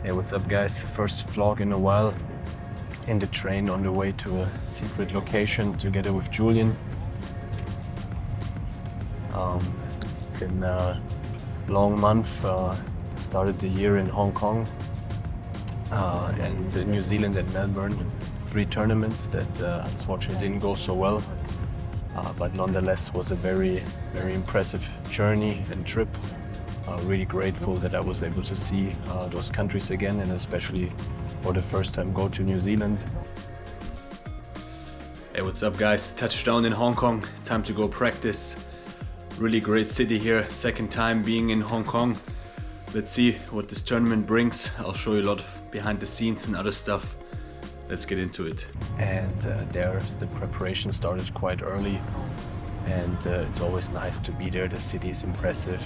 Hey, what's up guys? First vlog in a while. In the train on the way to a secret location together with Julian. It's been a long month. Started the year in Hong Kong and New Zealand and Melbourne. 3 tournaments that unfortunately didn't go so well. But nonetheless was a very impressive journey and trip. Really grateful that I was able to see those countries again, and especially for the first time go to New Zealand. Hey, what's up guys? Touchdown in Hong Kong, time to go practice. Really great city here, second time being in Hong Kong. Let's see what this tournament brings. I'll show you a lot of behind the scenes and other stuff. Let's get into it. And there the preparation started quite early, and it's always nice to be there. The city is impressive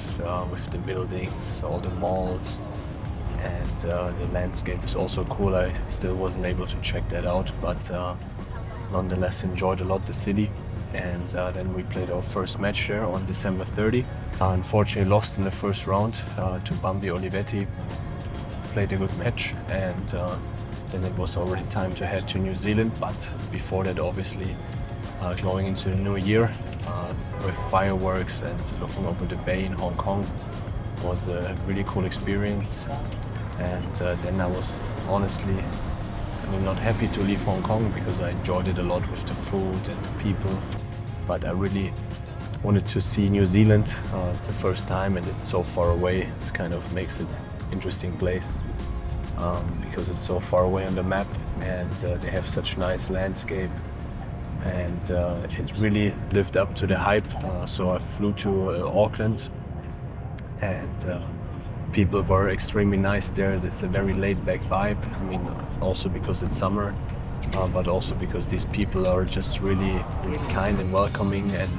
with the buildings, all the malls, and the landscape is also cool. I still wasn't able to check that out, but nonetheless enjoyed a lot the city. And then we played our first match there on December 30. Unfortunately lost in the first round to Bambi Olivetti. Played a good match, and then it was already time to head to New Zealand. But before that, obviously going into the new year with fireworks and looking over the bay in Hong Kong was a really cool experience. And then I was honestly, not happy to leave Hong Kong because I enjoyed it a lot with the food and the people. But I really wanted to see New Zealand. It's the first time and it's so far away. It kind of makes it an interesting place because it's so far away on the map, and they have such nice landscape, and it really lived up to the hype. So I flew to Auckland, and people were extremely nice there. It's a very laid-back vibe. I mean, also because it's summer, but also because these people are just really kind and welcoming. And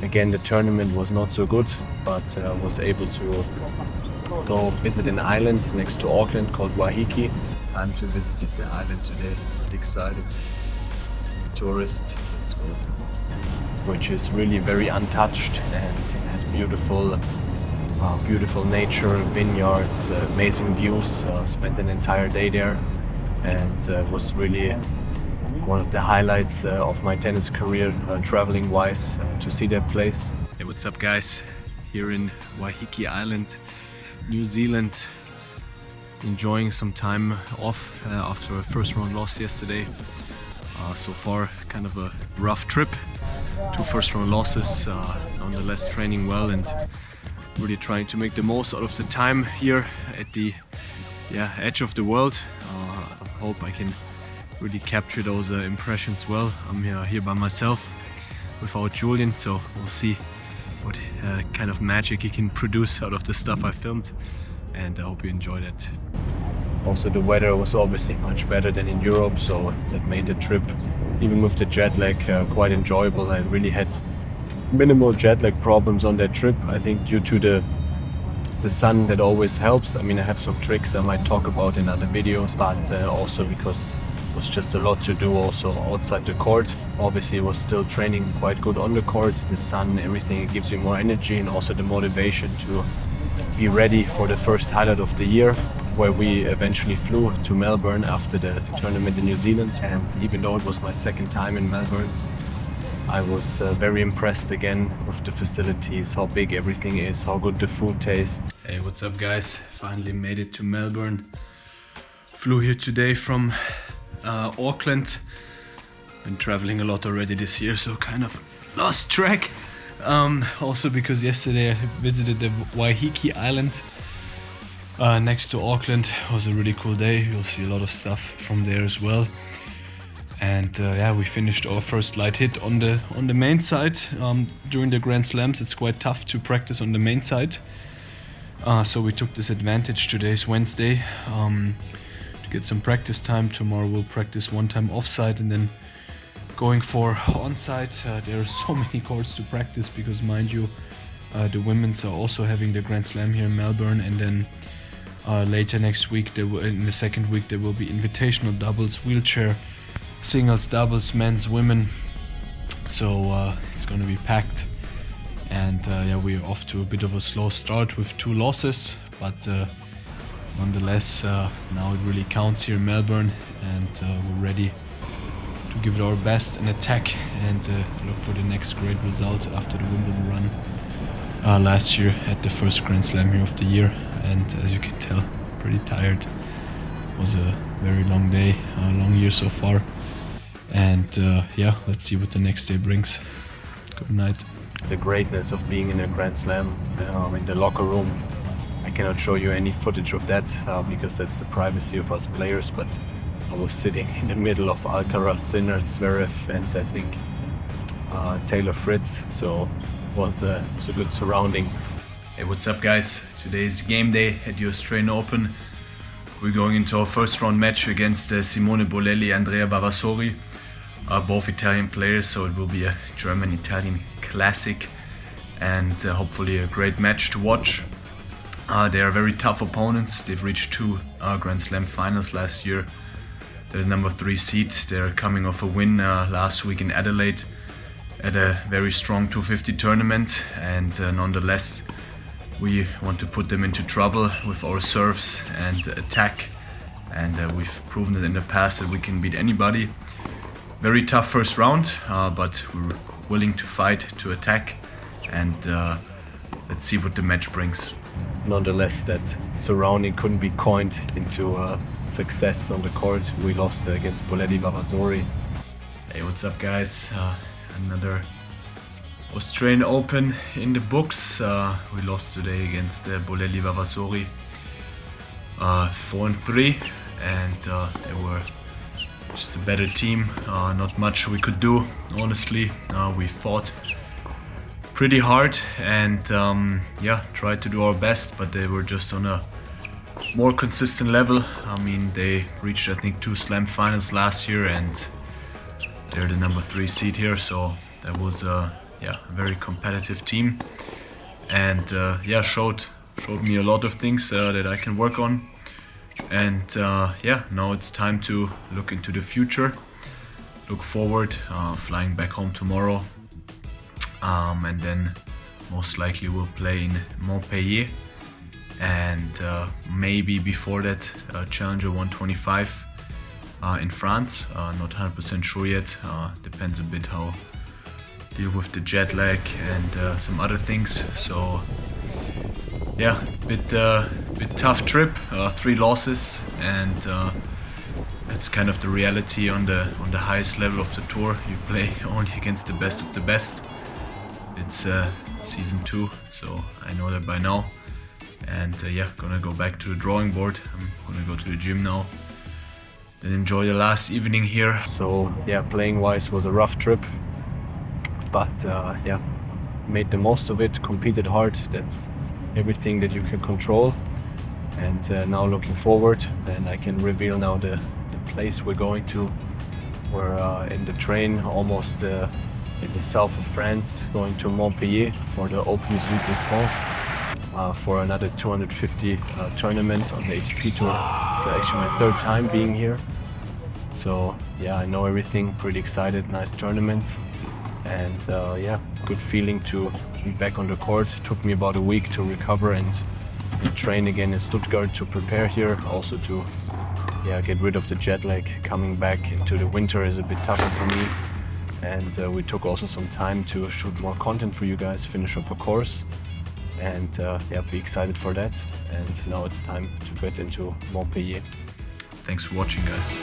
again, the tournament was not so good, but I was able to go visit an island next to Auckland called Waiheke. Time to visit the island today. Really excited. Tourists, let's go. Which is really very untouched, and it has beautiful nature, vineyards, amazing views. Spent an entire day there, and it was really one of the highlights of my tennis career, traveling wise, to see that place. Hey, what's up guys? Here in Waiheke Island, New Zealand, enjoying some time off after a first round loss yesterday. So far kind of a rough trip, 2 first round losses, nonetheless training well and really trying to make the most out of the time here at the edge of the world. I hope I can really capture those impressions well. I'm here by myself without Julian, so we'll see what kind of magic he can produce out of the stuff I filmed, and I hope you enjoyed it. Also, the weather was obviously much better than in Europe, so that made the trip, even with the jet lag, quite enjoyable. I really had minimal jet lag problems on that trip. I think due to the sun, that always helps. I mean, I have some tricks I might talk about in other videos, but also because it was just a lot to do also outside the court. Obviously it was still training quite good on the court. The sun, everything, it gives you more energy, and also the motivation to be ready for the first highlight of the year, where we eventually flew to Melbourne after the tournament in New Zealand. And even though it was my second time in Melbourne, I was very impressed again with the facilities, how big everything is, how good the food tastes. Hey, what's up guys? Finally made it to Melbourne. Flew here today from Auckland. Been traveling a lot already this year, so kind of lost track. Also because yesterday I visited the Waiheke Island next to Auckland. It was a really cool day. You'll see a lot of stuff from there as well. And we finished our first light hit on the main side. During the Grand Slams, it's quite tough to practice on the main side. So we took this advantage. Today's Wednesday, to get some practice time. Tomorrow we'll practice 1 time offside, and then going for onside. There are so many courts to practice because, mind you, the women's are also having the Grand Slam here in Melbourne, and then later next week, in the second week, there will be invitational doubles, wheelchair, singles, doubles, men's, women. So it's going to be packed, and we're off to a bit of a slow start with 2 losses, but nonetheless, now it really counts here in Melbourne, and we're ready to give it our best and attack and look for the next great result after the Wimbledon run last year at the first Grand Slam here of the year. And as you can tell, pretty tired. It was a very long day, a long year so far. And yeah, let's see what the next day brings. Good night. The greatness of being in a Grand Slam in the locker room. I cannot show you any footage of that because that's the privacy of us players, but I was sitting in the middle of Alcaraz, Sinner, Zverev, and I think Taylor Fritz, so it was a good surrounding. Hey, what's up guys? Today's game day at the Australian Open. We're going into our first round match against Simone Bolelli, Andrea Vavasori, both Italian players, so it will be a German-Italian classic and hopefully a great match to watch. They are very tough opponents. They've reached 2 Grand Slam finals last year. They're the number 3 seed. They're coming off a win last week in Adelaide at a very strong 250 tournament, and nonetheless we want to put them into trouble with our serves and attack, and we've proven it in the past that we can beat anybody. Very tough first round, but we're willing to fight, to attack, and let's see what the match brings. Nonetheless, that surrounding couldn't be coined into success on the court. We lost against Bolelli Vavasori. Hey, what's up guys? Another Australian Open in the books. We lost today against Bolelli Vavasori 4-3, and they were just a better team. Not much we could do, honestly. We fought pretty hard and yeah, tried to do our best, but they were just on a more consistent level. I mean, they reached I think 2 Slam finals last year, and they're the number 3 seed here, so that was yeah, a very competitive team, and yeah, showed me a lot of things that I can work on. And yeah, now it's time to look into the future, look forward, flying back home tomorrow, and then most likely we'll play in Montpellier, and maybe before that Challenger 125 in France. Not 100% sure yet, depends a bit how deal with the jet lag and some other things. So yeah, bit tough trip, 3 losses, and that's kind of the reality on the highest level of the tour. You play only against the best of the best. It's season 2, so I know that by now. And yeah, gonna go back to the drawing board. I'm gonna go to the gym now, then enjoy the last evening here. So yeah, playing wise was a rough trip, but yeah, made the most of it, competed hard. That's everything that you can control. And now looking forward, and I can reveal now the place we're going to. We're in the train almost in the south of France, going to Montpellier for the Open Sud de France, for another 250 tournament on the ATP Tour. It's actually my 3rd time being here. So yeah, I know everything, pretty excited, nice tournament. And yeah, good feeling to be back on the court. It took me about a week to recover and train again in Stuttgart to prepare here. Also to get rid of the jet lag. Coming back into the winter is a bit tougher for me. And we took also some time to shoot more content for you guys, finish up a course. And yeah, be excited for that. And now it's time to get into Montpellier. Thanks for watching, guys.